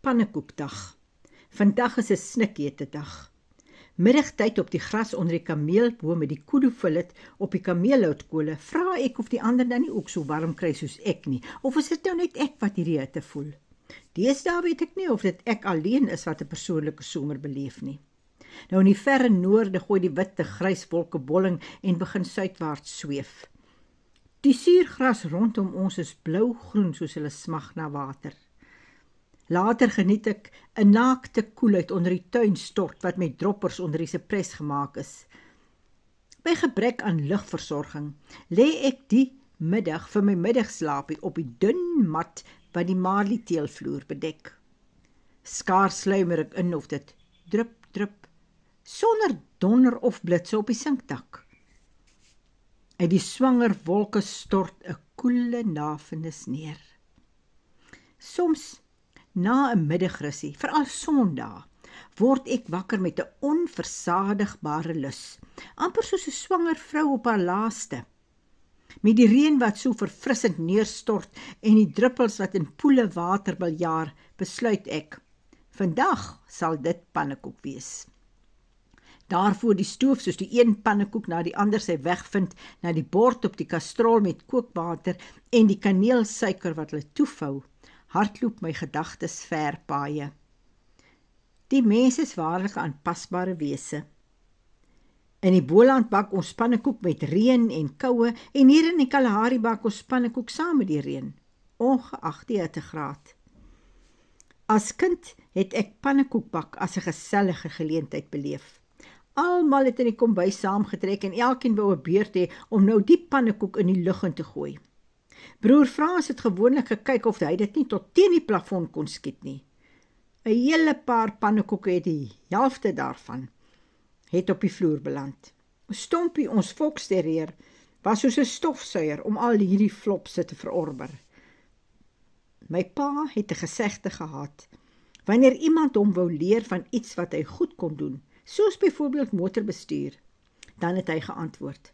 pannekoekdag. Vandag is 'n snikhete dag. Middagtyd op die gras onder die kameelboom met die koedoefillet op die kameelhoutkole, vra ek of die ander dan nie ook so warm kry soos ek nie, of is dit nou net ek wat hierdie hitte voel? Deesdae weet ek nie of dit ek alleen is wat 'n persoonlike somer beleef nie. Nou in die verre noorde gooi die witte grys wolke bolling en begin suidwaarts sweef. Die suurgras rondom ons is blou-groen soos hulle smag na water. Later geniet ek 'n naakte koelheid onder die tuinstort wat met droppers onder die sepres gemaak is. By gebrek aan ligversorging lê ek die middag vir my middagslaapie op die dun mat wat die malieteelvloer bedek. Skaars sluimer ek in of dit drup, drup, sonder donder of blitse op die sinkdak. Uit die swanger wolke stort 'n koele nafenis neer. Soms, na 'n middagrussie, veral Sondae, word ek wakker met 'n onversadigbare lus, amper soos 'n swanger vrou op haar laaste. Met die reën wat so verfrissend neerstort en die druppels wat in poele water biljaar, besluit ek, vandag sal dit pannekoek wees. Daarvoor die stoof soos die een pannekoek na die ander sy weg vind na die bord op die kastrol met kookwater en die kaneelsuiker wat hulle toevou, hardloop my gedagtes ver paaie. Die mens is waarlik 'n aanpasbare wese. In die Boland bak ons pannekoek met reën en koue en hier in die Kalahari bak ons pannekoek saam met die reën, ongeag die hittegraad. As kind het ek pannekoekbak as 'n gesellige geleentheid beleef. Almal het in die kombuis saamgetrek en elkeen wou 'n beurt hê om nou die pannekoek in die lug in te gooi. Broer Frans het gewoonlik gekyk of hy dit nie tot teen die plafon kon skiet nie. 'n Hele paar pannekoeke het die helfte daarvan het op die vloer beland. Stompie, ons volksterrier, was soos 'n stofsuier om al hierdie flopse te verorber. My pa het 'n gesegde gehad, wanneer iemand hom wou leer van iets wat hy goed kon doen, soos byvoorbeeld motorbestuur, dan het hy geantwoord,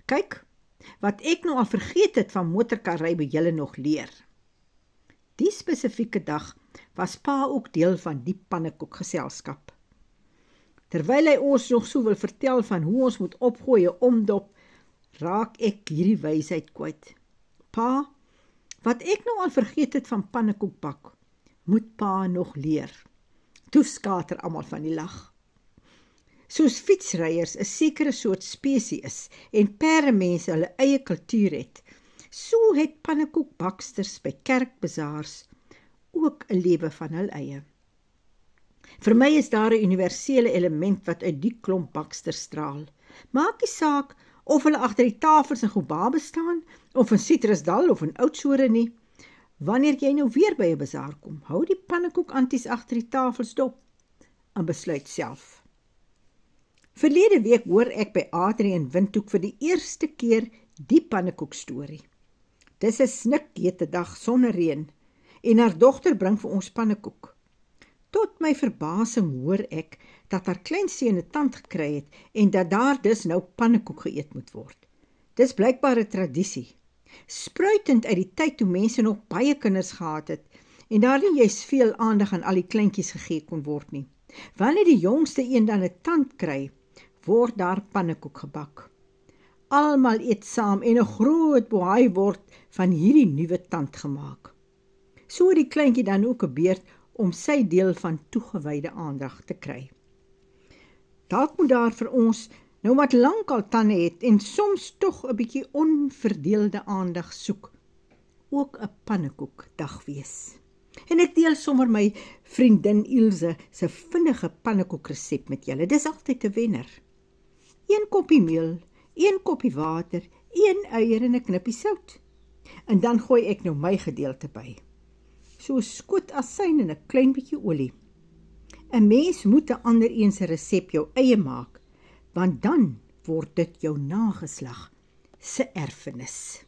kyk, wat ek nou al vergeet het van motorkarry by julle nog leer. Die spesifieke dag was pa ook deel van die pannekoekgeselskap. Terwyl hy ons nog so wil vertel van hoe ons moet opgooi en omdop, raak ek hierdie wysheid kwyt. Pa, wat ek nou al vergeet het van pannekoekbak, moet pa nog leer. Toe skater almal van die lag. Soos fietsryers 'n sekere soort spesie is en perdemense hulle eie kultuur het, so het pannekoekbaksters by kerkbazaars ook 'n lewe van hul eie. Vir my is daar 'n universele element wat uit die klomp baksters straal. Maak nie saak of hulle agter die tafels in Gobaba staan, of in Citrusdal of in Oudtshoorn nie. Wanneer jy nou weer by 'n bazaar kom, hou die pannekoekanties agter die tafels dop en besluit self. Verlede week hoor ek by Adrie en Windhoek vir die eerste keer die pannekoekstorie. Dis 'n snikhete dag sonder reën en haar dogter bring vir ons pannekoek. Tot my verbasing hoor ek dat haar kleinseun 'n tand gekry het en dat daar dus nou pannekoek geëet moet word. Dis blykbaar 'n tradisie, spruitend uit die tyd toe mense nog baie kinders gehad het en daar nie juist veel aandag aan al die kleintjies gegee kon word nie. Wanneer die jongste een dan 'n tand kry, word daar pannekoek gebak. Almal eet saam en 'n groot bohaai word van hierdie nuwe tand gemaak. So het die kleintjie dan ook 'n beurt om sy deel van toegewyde aandag te kry. Dalk moet daar vir ons, nou wat lankal tande het en soms tog 'n bietjie onverdeelde aandag soek, ook 'n pannekoekdag wees. En ek deel sommer my vriendin Ilse se vinnige pannekoekresep met julle. Dis altyd 'n wenner. 1 koppie meel, 1 koppie water, 1 eier en 'n knippie sout. En dan gooi ek nou my gedeelte by. So 'n skoot asyn en 'n klein bietjie olie. 'n Mens moet 'n ander een se resep jou eie maak, want dan word dit jou nageslag se erfenis.